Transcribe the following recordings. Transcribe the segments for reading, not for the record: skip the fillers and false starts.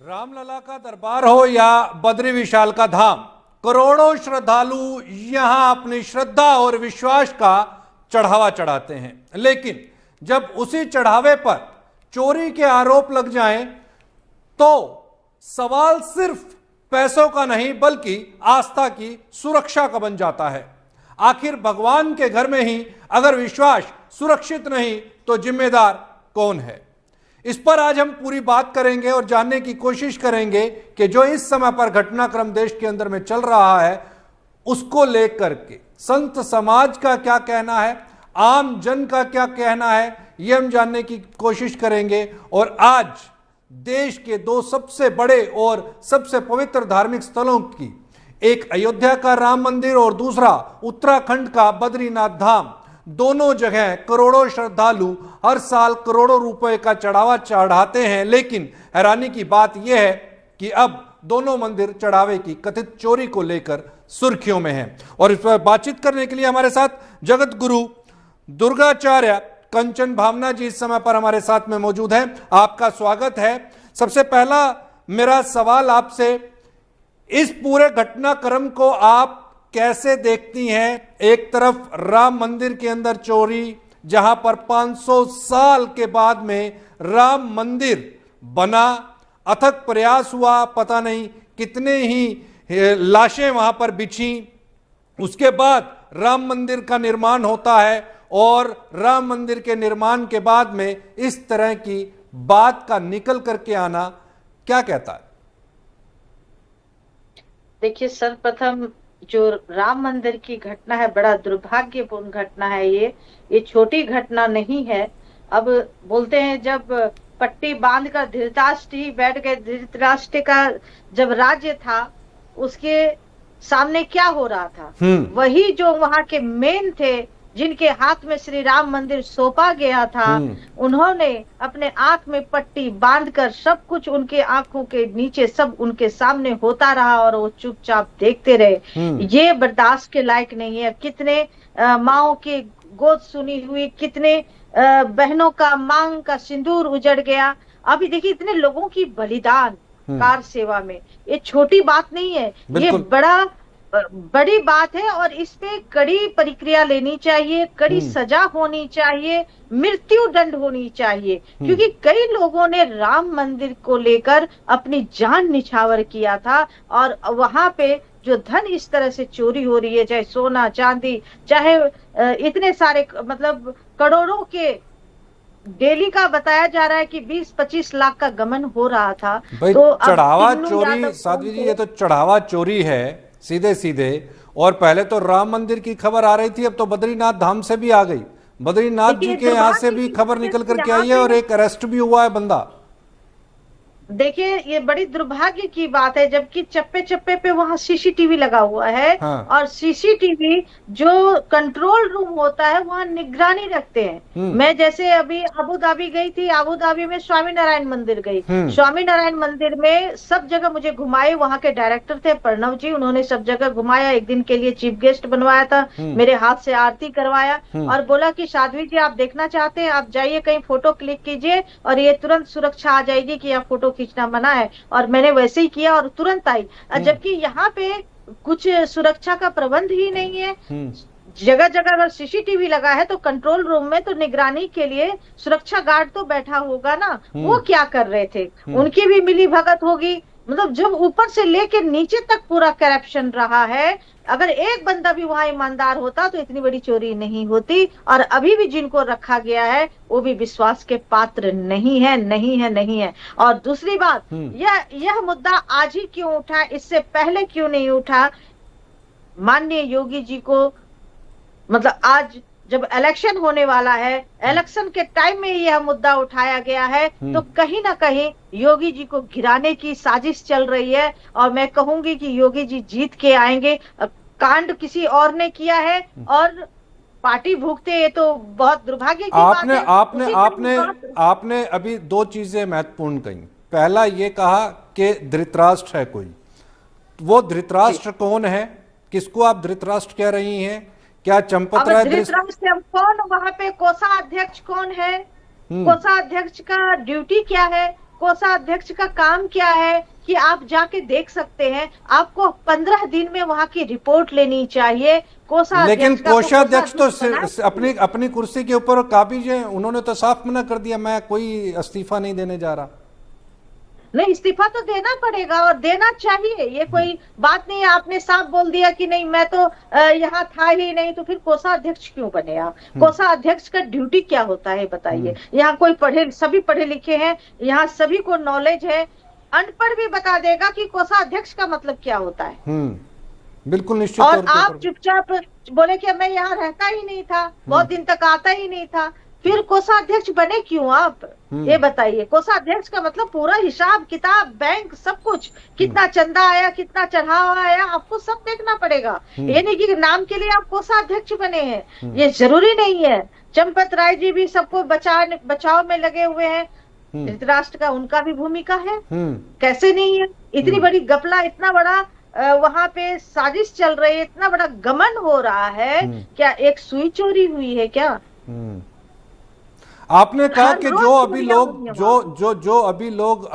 रामलला का दरबार हो या बद्री विशाल का धाम, करोड़ों श्रद्धालु यहां अपनी श्रद्धा और विश्वास का चढ़ावा चढ़ाते हैं। लेकिन जब उसी चढ़ावे पर चोरी के आरोप लग जाएं तो सवाल सिर्फ पैसों का नहीं बल्कि आस्था की सुरक्षा का बन जाता है। आखिर भगवान के घर में ही अगर विश्वास सुरक्षित नहीं तो जिम्मेदार कौन है? इस पर आज हम पूरी बात करेंगे और जानने की कोशिश करेंगे कि जो इस समय पर घटनाक्रम देश के अंदर में चल रहा है उसको लेकर के संत समाज का क्या कहना है, आम जन का क्या कहना है, यह हम जानने की कोशिश करेंगे। और आज देश के दो सबसे बड़े और सबसे पवित्र धार्मिक स्थलों की, एक अयोध्या का राम मंदिर और दूसरा उत्तराखंड का बद्रीनाथ धाम, दोनों जगह करोड़ों श्रद्धालु हर साल करोड़ों रुपए का चढ़ावा चढ़ाते हैं। लेकिन हैरानी की बात यह है कि अब दोनों मंदिर चढ़ावे की कथित चोरी को लेकर सुर्खियों में हैं। और इस पर बातचीत करने के लिए हमारे साथ जगत गुरु दुर्गाचार्य कंचन भावना जी इस समय पर हमारे साथ में मौजूद हैं। आपका स्वागत है। सबसे पहला मेरा सवाल आपसे, इस पूरे घटनाक्रम को आप कैसे देखती हैं? एक तरफ राम मंदिर के अंदर चोरी, जहां पर 500 साल के बाद में राम मंदिर बना, अथक प्रयास हुआ, पता नहीं कितने ही लाशें वहां पर बिछी, उसके बाद राम मंदिर का निर्माण होता है और राम मंदिर के निर्माण के बाद में इस तरह की बात का निकल करके आना क्या कहता है? देखिए, सर्वप्रथम जो राम मंदिर की घटना है, बड़ा दुर्भाग्यपूर्ण घटना है। ये छोटी घटना नहीं है। अब बोलते हैं जब पट्टी बांध कर धृतराष्ट्र ही बैठ गए, धृतराष्ट्र का जब राज्य था उसके सामने क्या हो रहा था, वही जो वहां के मेन थे जिनके हाथ में श्री राम मंदिर सौंपा गया था, उन्होंने अपने आंख में पट्टी बांधकर सब कुछ उनके आंखों के नीचे सब उनके सामने होता रहा और वो चुपचाप देखते रहे। ये बर्दाश्त के लायक नहीं है। कितने माओं की गोद सुनी हुई, कितने बहनों का मांग का सिंदूर उजड़ गया। अभी देखिए इतने लोगों की बलिदान कार सेवा में, ये छोटी बात नहीं है, ये बड़ी बात है। और इस पे कड़ी प्रक्रिया लेनी चाहिए, कड़ी सजा होनी चाहिए, मृत्यु दंड होनी चाहिए। क्योंकि कई लोगों ने राम मंदिर को लेकर अपनी जान निछावर किया था और वहां पे जो धन इस तरह से चोरी हो रही है, चाहे सोना चांदी, चाहे इतने सारे मतलब करोड़ों के डेली का बताया जा रहा है कि 20-25 लाख का गमन हो रहा था। तो चढ़ावा चोरी, साध्वी जी, ये तो चढ़ावा चोरी है सीधे सीधे। और पहले तो राम मंदिर की खबर आ रही थी, अब तो बद्रीनाथ धाम से भी आ गई। बद्रीनाथ जी के यहाँ से भी खबर निकल करके आई है और एक अरेस्ट भी हुआ है बंदा। देखिए ये बड़ी दुर्भाग्य की बात है, जबकि चप्पे चप्पे पे वहाँ सीसीटीवी लगा हुआ है। हाँ। और सीसीटीवी जो कंट्रोल रूम होता है वहाँ निगरानी रखते हैं। मैं जैसे अभी अबू धाबी गई थी, अबू धाबी में स्वामी नारायण मंदिर गई। स्वामी नारायण मंदिर में सब जगह मुझे घुमाए, वहाँ के डायरेक्टर थे प्रणव जी, उन्होंने सब जगह घुमाया। एक दिन के लिए चीफ गेस्ट बनवाया था, मेरे हाथ से आरती करवाया और बोला कि साध्वी जी आप देखना चाहते हैं आप जाइए कहीं फोटो क्लिक कीजिए और ये तुरंत सुरक्षा आ जाएगी कि आप फोटो खींचना मना है। और मैंने वैसे ही किया और तुरंत आई। जबकि यहाँ पे कुछ सुरक्षा का प्रबंध ही नहीं है। जगह जगह अगर सीसीटीवी लगा है तो कंट्रोल रूम में तो निगरानी के लिए सुरक्षा गार्ड तो बैठा होगा ना, वो क्या कर रहे थे? उनकी भी मिली भगत होगी। मतलब जब ऊपर से लेकर नीचे तक पूरा करप्शन रहा है, अगर एक बंदा भी वहां ईमानदार होता तो इतनी बड़ी चोरी नहीं होती। और अभी भी जिनको रखा गया है वो भी विश्वास के पात्र नहीं है, नहीं है, नहीं है। और दूसरी बात, यह मुद्दा आज ही क्यों उठा, इससे पहले क्यों नहीं उठा? माननीय योगी जी को मतलब आज जब इलेक्शन होने वाला है, इलेक्शन के टाइम में यह मुद्दा उठाया गया है, तो कहीं ना कहीं योगी जी को गिराने की साजिश चल रही है। और मैं कहूंगी कि योगी जी जीत के आएंगे। कांड किसी और ने किया है और पार्टी भुगते, ये तो बहुत दुर्भाग्य की बात है। आपने अभी दो चीजें महत्वपूर्ण कही। पहला ये कहा कि धृतराष्ट्र है कोई, वो धृतराष्ट्र कौन है? किसको आप धृतराष्ट्र कह रही हैं? क्या चंपत राय धृतराष्ट्र कौन? वहां पे कोषाध्यक्ष कौन है? कोषाध्यक्ष का ड्यूटी क्या है? कोषाध्यक्ष का काम क्या है कि आप जाके देख सकते हैं, आपको 15 दिन में वहां की रिपोर्ट लेनी चाहिए। लेकिन कोषाध्यक्ष तो अपनी अपनी कुर्सी के ऊपर काबिज है, उन्होंने तो साफ मना कर दिया, मैं कोई इस्तीफा नहीं देने जा रहा। नहीं, इस्तीफा तो देना पड़ेगा और देना चाहिए, ये कोई बात नहीं है। आपने साफ बोल दिया कि नहीं मैं तो यहाँ था ही नहीं, तो फिर कोषाध्यक्ष क्यों बने आप? कोषाध्यक्ष का ड्यूटी क्या होता है बताइए? यहाँ कोई सभी पढ़े लिखे हैं, यहाँ सभी को नॉलेज है। अनपढ़ भी बता देगा कि कोषाध्यक्ष का मतलब क्या होता है। बिल्कुल निश्चित। और आप चुपचाप बोले कि मैं यहाँ रहता ही नहीं था, बहुत दिन तक आता ही नहीं था, फिर कोषाध्यक्ष बने क्यों आप? ये बताइए। कोषाध्यक्ष का मतलब पूरा हिसाब किताब, बैंक, सब कुछ, कितना चंदा आया, कितना चढ़ावा आया, आपको सब देखना पड़ेगा। ये नहीं कि नाम के लिए आप कोषाध्यक्ष बने हैं, ये जरूरी नहीं है। चंपत राय जी भी सबको बचाव में लगे हुए हैं, धृतराष्ट्र का उनका भी भूमिका है, कैसे नहीं है? इतनी बड़ी गपला, इतना बड़ा वहां पे साजिश चल रही है, इतना बड़ा गमन हो रहा है, क्या एक सुई चोरी हुई है क्या? आपने कहा कि जो अभी लोग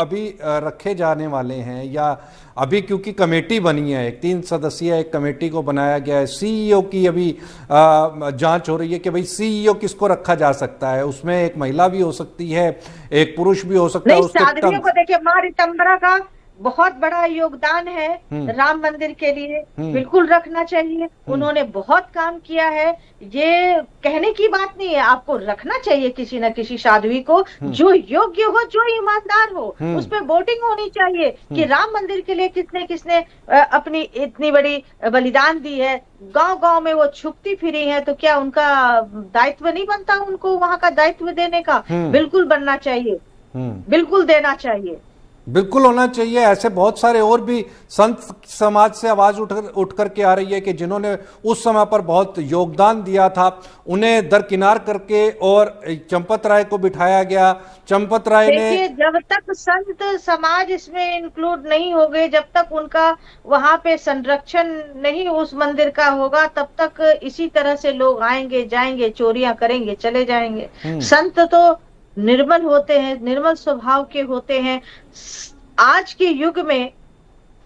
रखे जाने वाले हैं, या अभी क्योंकि कमेटी बनी है, एक 3 सदस्यीय एक कमेटी को बनाया गया है, सीईओ की अभी जांच हो रही है कि भाई सीईओ किसको रखा जा सकता है, उसमें एक महिला भी हो सकती है, एक पुरुष भी हो सकता है। साध्वियों को देखिए, माँ रितंबरा का बहुत बड़ा योगदान है राम मंदिर के लिए, बिल्कुल रखना चाहिए। उन्होंने बहुत काम किया है, ये कहने की बात नहीं है, आपको रखना चाहिए किसी न किसी साध्वी को, जो योग्य हो, जो ईमानदार हो। उस पर वोटिंग होनी चाहिए कि राम मंदिर के लिए किसने किसने अपनी इतनी बड़ी बलिदान दी है। गांव गांव में वो छुपती फिरी है, तो क्या उनका दायित्व नहीं बनता उनको वहां का दायित्व देने का? बिल्कुल बनना चाहिए, बिल्कुल देना चाहिए, बिल्कुल होना चाहिए। ऐसे बहुत सारे और भी संत समाज से आवाज उठ कर के आ रही है कि जिन्होंने उस समय पर बहुत योगदान दिया था, उन्हें दरकिनार करके और चंपत राय को बिठाया गया। चंपत राय ने, जब तक संत समाज इसमें इंक्लूड नहीं हो गए, जब तक उनका वहां पे संरक्षण नहीं उस मंदिर का होगा, तब तक इसी तरह से लोग आएंगे जाएंगे, चोरियां करेंगे, चले जाएंगे। संत तो निर्मल होते हैं, निर्मल स्वभाव के होते हैं। आज के युग में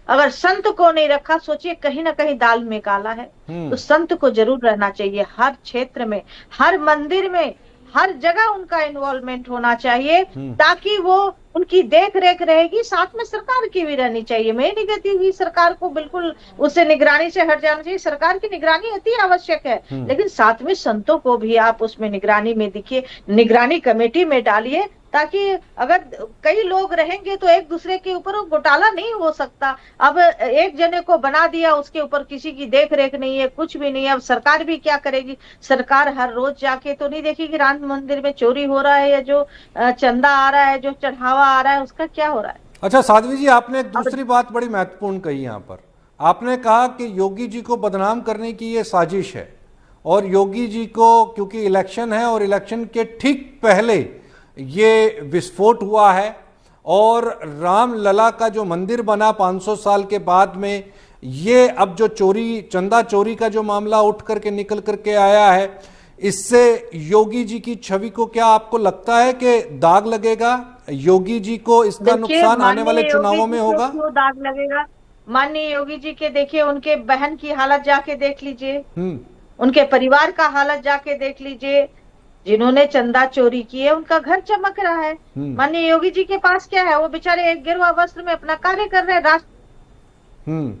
अगर संत को नहीं रखा, सोचिए कहीं ना कहीं दाल में काला है। तो संत को जरूर रहना चाहिए, हर क्षेत्र में, हर मंदिर में, हर जगह उनका इन्वॉल्वमेंट होना चाहिए, ताकि वो उनकी देख रेख रहेगी। साथ में सरकार की भी रहनी चाहिए। मैं नहीं कहती हुई सरकार को बिल्कुल उससे निगरानी से हट जाना चाहिए, सरकार की निगरानी अति आवश्यक है, लेकिन साथ में संतों को भी आप उसमें निगरानी में दिखिए, निगरानी कमेटी में डालिए, ताकि अगर कई लोग रहेंगे तो एक दूसरे के ऊपर घोटाला नहीं हो सकता। अब एक जने को बना दिया, उसके ऊपर किसी की देख रेख नहीं है, कुछ भी नहीं है। अब सरकार भी क्या करेगी? सरकार हर रोज जाके तो नहीं देखेगी राम मंदिर में चोरी हो रहा है, या जो चंदा आ रहा है, जो चढ़ावा आ रहा है, उसका क्या हो रहा है। अच्छा साध्वी जी, आपने एक दूसरी बात बड़ी महत्वपूर्ण कही यहाँ पर। आपने कहा कि योगी जी को बदनाम करने की ये साजिश है, और योगी जी को क्योंकि इलेक्शन है और इलेक्शन के ठीक पहले ये विस्फोट हुआ है, और रामलला का जो मंदिर बना 500 साल के बाद में, ये अब जो चोरी, चंदा चोरी का जो मामला उठ करके निकल करके आया है, इससे योगी जी की छवि को क्या आपको लगता है कि दाग लगेगा? योगी जी को इसका नुकसान आने वाले चुनावों में होगा? क्यों दाग लगेगा? माननीय योगी जी के देखिए, उनके बहन की हालत जाके देख लीजिए, उनके परिवार का हालत जाके देख लीजिए। जिन्होंने चंदा चोरी की है, उनका घर चमक रहा है। माननीय योगी जी के पास क्या है? वो बेचारे एक गिरवा वस्त्र में अपना कार्य कर रहे हैं। राष्ट्र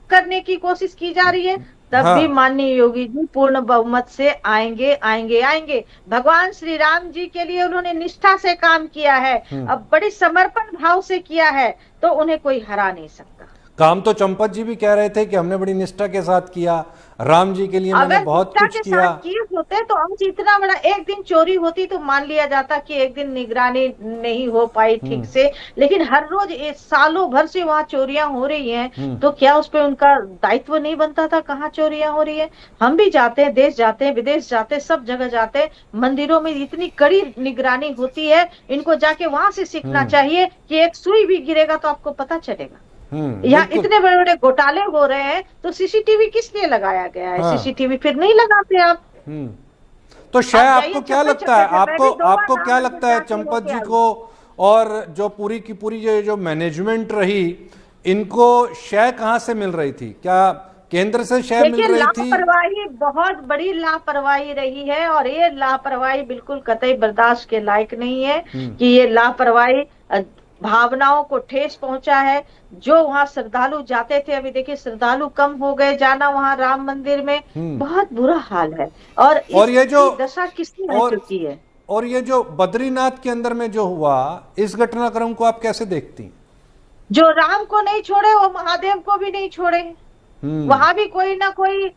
करने की कोशिश की जा रही है, तब भी माननीय योगी जी पूर्ण बहुमत से आएंगे आएंगे आएंगे। भगवान श्री राम जी के लिए उन्होंने निष्ठा से काम किया है, अब बड़ी समर्पण भाव से किया है, तो उन्हें कोई हरा नहीं सकता। काम तो चंपत जी भी कह रहे थे कि हमने बड़ी निष्ठा के साथ किया, राम जी के लिए मैंने बहुत कुछ किया। किए होते तो आज इतना बड़ा, एक दिन चोरी होती तो मान लिया जाता कि एक दिन निगरानी नहीं हो पाई ठीक से, लेकिन हर रोज सालों भर से वहाँ चोरियां हो रही हैं, तो क्या उस पर उनका दायित्व नहीं बनता था? कहाँ चोरियां हो रही है? हम भी जाते हैं, देश जाते हैं, विदेश जाते हैं, सब जगह जाते हैं, मंदिरों में इतनी कड़ी निगरानी होती है। इनको जाके वहां से सीखना चाहिए कि एक सुई भी गिरेगा तो आपको पता चलेगा। यहाँ इतने बड़े बड़े घोटाले हो रहे हैं, तो सीसीटीवी किस लिए लगाया गया है? सीसीटीवी फिर नहीं लगाते आप। तो शय आप आपको जाइए क्या चप्पे लगता है, चप्पे पे, मैं भी आपको 2 बार आपको क्या राम लगता मंदिर है जाके चंपत होके जी आई को, हूँ। और जो पूरी की पूरी जो मैनेजमेंट रही, इनको शय कहां से मिल रही थी? क्या केंद्र से शय मिल देखिए, रही थी? लापरवाही, बहुत बड़ी लापरवाही रही है, और ये लापरवाही बिल्कुल कतई बर्दाश्त के लायक नहीं है कि ये लापरवाही भावनाओं को ठेस पहुंचा है। जो वहां श्रद्धालु जाते थे, अभी देखिए श्रद्धालु कम हो गए जाना वहां राम मंदिर में, बहुत बुरा हाल है, और और ये जो इसकी दशा किसकी रह और चुकी है। और ये जो बद्रीनाथ के अंदर में जो हुआ, इस घटनाक्रम को आप कैसे देखती? जो राम को नहीं छोड़े वो महादेव को भी नहीं छोड़े। हम्म। वहां भी कोई ना कोई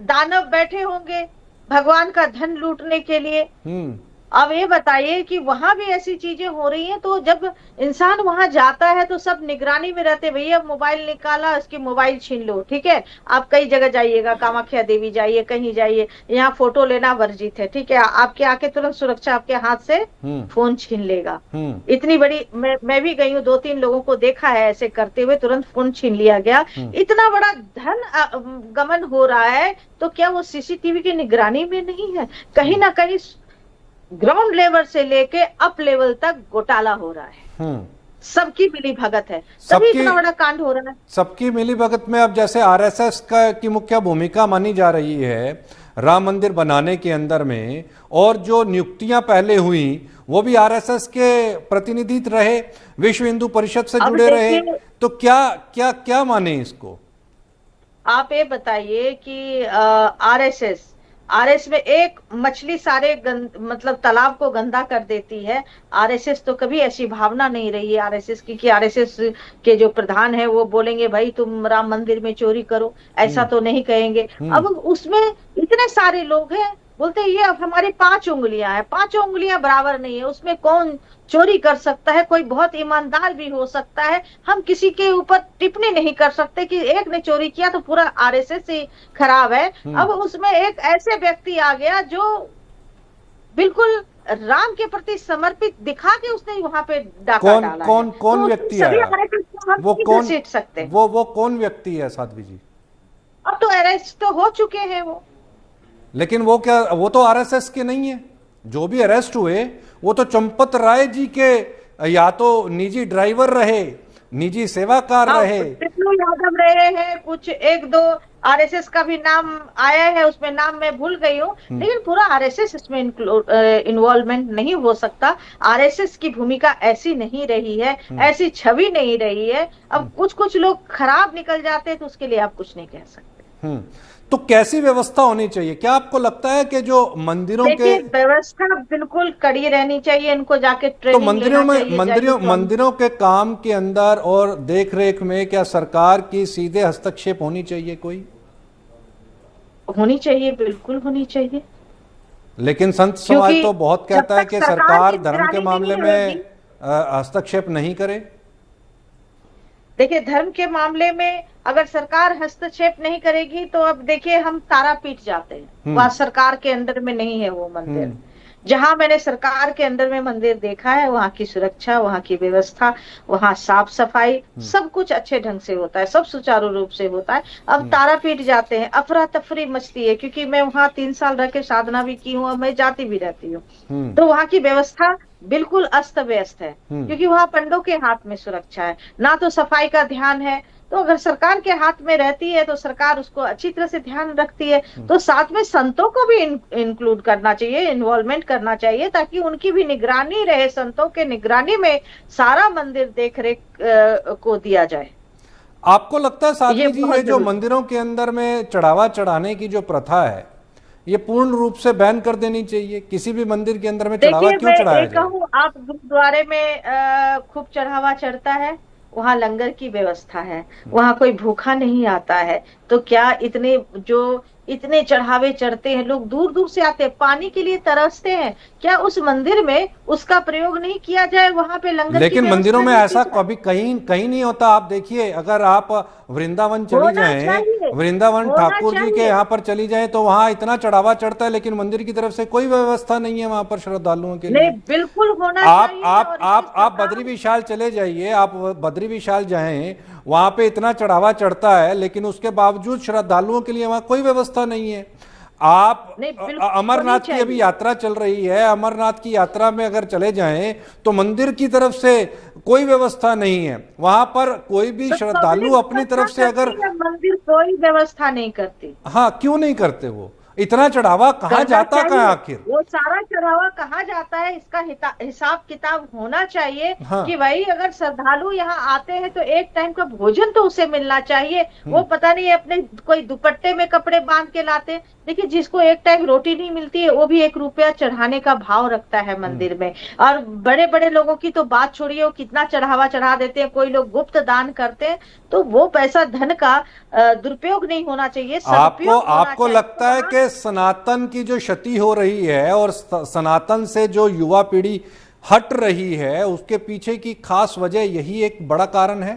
दानव बैठे होंगे भगवान का धन लूटने के लिए। हम्म। अब ये बताइए कि वहां भी ऐसी चीजें हो रही हैं, तो जब इंसान वहां जाता है तो सब निगरानी में रहते, भैया मोबाइल निकाला, इसकी मोबाइल छीन लो, ठीक है। आप कई जगह जाइएगा, कामाख्या देवी जाइए, कहीं जाइए, यहाँ फोटो लेना वर्जित है, ठीक है। आपके आके तुरंत सुरक्षा आपके हाथ से फोन छीन लेगा। इतनी बड़ी, मैं भी गई हूँ, 2-3 लोगों को देखा है ऐसे करते हुए, तुरंत फोन छीन लिया गया। इतना बड़ा धन गमन हो रहा है, तो क्या वो सीसीटीवी की निगरानी में नहीं है? कहीं ना कहीं ग्राउंड लेवल से लेके अप लेवल तक घोटाला हो रहा है, सबकी मिली भगत है, तभी इतना बड़ा कांड हो रहा है। सबकी मिली भगत में अब जैसे आरएसएस का की मुख्य भूमिका मानी जा रही है राम मंदिर बनाने के अंदर में, और जो नियुक्तियां पहले हुई वो भी आरएसएस के प्रतिनिधि रहे, विश्व हिंदू परिषद से जुड़े रहे, तो क्या क्या क्या माने इसको? आप ये बताइए कि आरएस में एक मछली सारे मतलब तालाब को गंदा कर देती है। आरएसएस तो कभी ऐसी भावना नहीं रही है आरएसएस की कि आरएसएस के जो प्रधान है वो बोलेंगे भाई तुम राम मंदिर में चोरी करो, ऐसा तो नहीं कहेंगे। अब उसमें इतने सारे लोग हैं, बोलते हैं ये अब हमारी 5 उंगलियां हैं, 5 उंगलियां बराबर नहीं है, उसमें कौन चोरी कर सकता है, कोई बहुत ईमानदार भी हो सकता है। हम किसी के ऊपर टिप्पणी नहीं कर सकते कि एक ने चोरी किया तो पूरा आरएसएस ही खराब है। अब उसमें एक ऐसे व्यक्ति आ गया जो बिल्कुल राम के प्रति समर्पित दिखा के उसने वहां पे डाका डाला है। कौन व्यक्ति है? वो कौन सीट सकते? वो कौन व्यक्ति है साध्वी जी? अब तो अरेस्ट तो हो चुके हैं वो, लेकिन वो क्या, वो तो आरएसएस के नहीं है। जो भी अरेस्ट हुए वो तो चंपत राय जी के या तो निजी ड्राइवर रहे, निजी सेवाकार रहे, विष्णु यादव रहे हैं, कुछ 1-2 आरएसएस का भी नाम आया है, उसमें नाम मैं भूल गई हूँ, लेकिन पूरा आरएसएस इसमें इन्वॉल्वमेंट नहीं हो सकता। आरएसएस की भूमिका ऐसी नहीं रही है, ऐसी छवि नहीं रही है। अब कुछ लोग खराब निकल जाते हैं तो उसके लिए आप कुछ नहीं कह सकते। तो कैसी व्यवस्था होनी चाहिए? क्या आपको लगता है कि जो मंदिरों के व्यवस्था बिल्कुल कड़ी रहनी चाहिए, इनको जाके ट्रेनिंग तो मंदिरों के काम के अंदर और देख रेख में क्या सरकार की सीधे हस्तक्षेप होनी चाहिए? कोई होनी चाहिए, बिल्कुल होनी चाहिए। लेकिन संत समाज तो बहुत कहता है कि सरकार धर्म के मामले में हस्तक्षेप नहीं करे। देखिए, धर्म के मामले में अगर सरकार हस्तक्षेप नहीं करेगी तो अब देखिए हम तारापीठ जाते हैं, वहां सरकार के अंदर में नहीं है वो मंदिर। जहां मैंने सरकार के अंदर में मंदिर देखा है, वहां की सुरक्षा, वहां की व्यवस्था, वहां साफ सफाई, सब कुछ अच्छे ढंग से होता है, सब सुचारू रूप से होता है। अब तारापीठ जाते हैं, अफरा तफरी मचती है, क्योंकि मैं वहां 3 साल रह के साधना भी की हूँ और मैं जाती भी रहती हूँ। तो वहां की व्यवस्था बिल्कुल अस्त व्यस्त है, क्योंकि वहां पंडों के हाथ में सुरक्षा है, ना तो सफाई का ध्यान है। तो अगर सरकार के हाथ में रहती है तो सरकार उसको अच्छी तरह से ध्यान रखती है, तो साथ में संतों को भी इंक्लूड करना चाहिए, इन्वॉल्वमेंट करना चाहिए, ताकि उनकी भी निगरानी रहे। संतों के निगरानी में सारा मंदिर देख रेख को दिया जाए। आपको लगता है साध्वी जी ये जो मंदिरों के अंदर में चढ़ावा चढ़ाने की जो प्रथा है, ये पूर्ण रूप से बैन कर देनी चाहिए? किसी भी मंदिर के अंदर में चढ़ावा क्यों चढ़ाया जाए? आप गुरुद्वारे में खूब चढ़ावा चढ़ता है, वहां लंगर की व्यवस्था है, वहां कोई भूखा नहीं आता है, तो क्या इतने चढ़ावे चढ़ते हैं, लोग दूर दूर से आते हैं, पानी के लिए तरसते हैं, क्या उस मंदिर में उसका प्रयोग नहीं किया जाए? वहां पे लंगर लेकिन की मंदिरों में ऐसा कभी कहीं नहीं होता। आप देखिए, अगर आप वृंदावन चली जाएं, वृंदावन ठाकुर जी के यहाँ पर चली जाएं, तो वहां इतना चढ़ावा चढ़ता है, लेकिन मंदिर की तरफ से कोई व्यवस्था नहीं है वहां पर श्रद्धालुओं के लिए। बिल्कुल होना चाहिए। आप बद्री विशाल चले जाइए, आप बद्री विशाल जाएं, वहां पे इतना चढ़ावा चढ़ता है, लेकिन उसके बावजूद श्रद्धालुओं के लिए वहां कोई व्यवस्था नहीं है। आप नहीं, बिल्कुल अमरनाथ की अभी यात्रा चल रही है, अमरनाथ की यात्रा में अगर चले जाएं तो मंदिर की तरफ से कोई व्यवस्था नहीं है, वहां पर कोई भी तो श्रद्धालु पब्लिक अपनी व्यवस्था तरफ से अगर, करती है, मंदिर कोई व्यवस्था नहीं करती। हाँ क्यों नहीं करते? वो इतना चढ़ावा कहाँ करना जाता कहाँ चाहिए, आखिर? वो सारा चढ़ावा कहाँ जाता है इसका हिसाब किताब होना चाहिए। हाँ। कि भाई अगर श्रद्धालु यहाँ आते हैं तो एक टाइम का भोजन तो उसे मिलना चाहिए। वो पता नहीं अपने कोई दुपट्टे में कपड़े बांध के लाते हैं। देखिए, जिसको एक टाइम रोटी नहीं मिलती है वो भी 1 रुपया चढ़ाने का भाव रखता है मंदिर में। और बड़े बड़े लोगों की तो बात छोड़िए, वो कितना चढ़ावा चढ़ा देते हैं, कोई लोग गुप्त दान करते हैं। तो वो पैसा धन का दुरुपयोग नहीं होना चाहिए, आपको सदुपयोग होना आपको चाहिए। लगता है कि सनातन की जो क्षति हो रही है और सनातन से जो युवा पीढ़ी हट रही है, उसके पीछे की खास वजह यही एक बड़ा कारण है?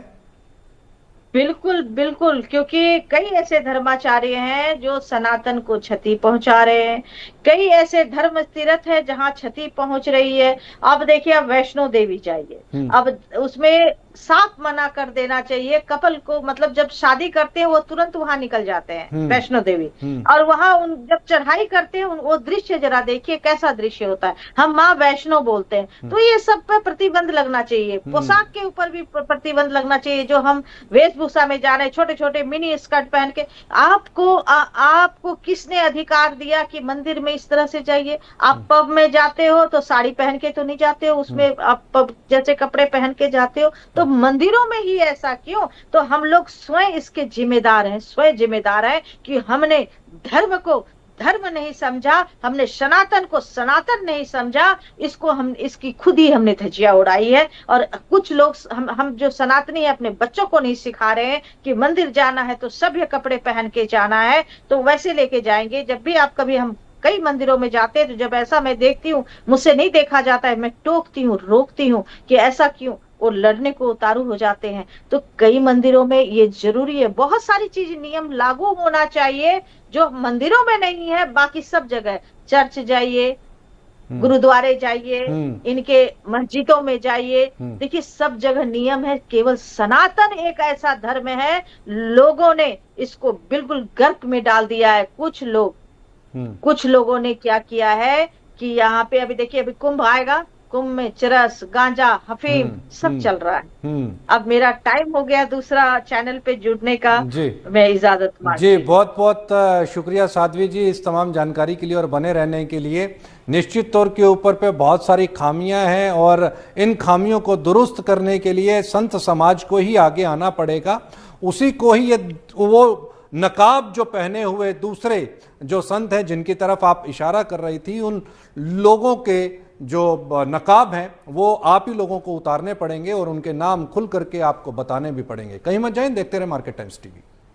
बिल्कुल बिल्कुल, क्योंकि कई ऐसे धर्माचार्य हैं जो सनातन को क्षति पहुंचा रहे हैं। कई ऐसे धर्म तीर्थ है जहां क्षति पहुंच रही है। अब देखिए, अब वैष्णो देवी जाइए, अब उसमें साफ मना कर देना चाहिए कपल को। मतलब जब शादी करते हैं वो तुरंत वहां निकल जाते हैं वैष्णो देवी, और वहां उन जब चढ़ाई करते हैं वो दृश्य जरा देखिए कैसा दृश्य होता है। हम माँ वैष्णो बोलते हैं। तो ये सब पे प्रतिबंध लगना चाहिए। पोशाक के ऊपर भी प्रतिबंध लगना चाहिए। जो हम वेशभूषा में जा रहे हैं, छोटे छोटे मिनी स्कर्ट पहन के, आपको किसने अधिकार दिया कि मंदिर में इस तरह से जाइए? आप पब में जाते हो तो साड़ी पहन के तो नहीं जाते हो, उसमें आप पब जैसे कपड़े पहन के जाते हो। तो मंदिरों में ही ऐसा क्यों? तो हम लोग स्वयं इसके जिम्मेदार हैं, स्वयं जिम्मेदार हैं कि हमने धर्म को धर्म नहीं समझा, हमने सनातन को सनातन नहीं समझा। इसको हम इसकी खुद ही हमने धज्जियां उड़ाई है। और कुछ लोग हम जो सनातनी है अपने बच्चों को नहीं सिखा रहे हैं कि मंदिर जाना है तो सभ्य कपड़े पहन के जाना है, तो वैसे लेके जाएंगे। जब भी आप कभी, हम कई मंदिरों में जाते हैं तो जब ऐसा मैं देखती हूँ, मुझसे नहीं देखा जाता है, मैं टोकती हूँ, रोकती हूँ कि ऐसा क्यों। वो लड़ने को उतारू हो जाते हैं। तो कई मंदिरों में ये जरूरी है, बहुत सारी चीज नियम लागू होना चाहिए जो मंदिरों में नहीं है, बाकी सब जगह। चर्च जाइए, गुरुद्वारे जाइए, इनके मस्जिदों में जाइए, देखिए सब जगह नियम है। केवल सनातन एक ऐसा धर्म है, लोगों ने इसको बिल्कुल गर्क में डाल दिया है। कुछ लोगों ने क्या किया है कि यहाँ पे अभी देखिए, अभी कुंभ आएगा, कुंभ में चरस, गांजा, अफीम सब चल रहा है। अब मेरा टाइम हो गया दूसरा चैनल पे जुड़ने का, मैं इजाजत मांगती हूं। जी, बहुत बहुत शुक्रिया साध्वी जी इस तमाम जानकारी के लिए और बने रहने के लिए। निश्चित तौर के ऊपर पे बहुत सारी खामियां हैं और इन खामियों को दुरुस्त करने के लिए संत समाज को ही आगे आना पड़ेगा। उसी को ही वो नकाब जो पहने हुए दूसरे जो संत हैं जिनकी तरफ आप इशारा कर रही थी, उन लोगों के जो नकाब हैं वो आप ही लोगों को उतारने पड़ेंगे और उनके नाम खुल करके आपको बताने भी पड़ेंगे। कहीं मत जाएं, देखते रहे मार्केट टाइम्स टीवी।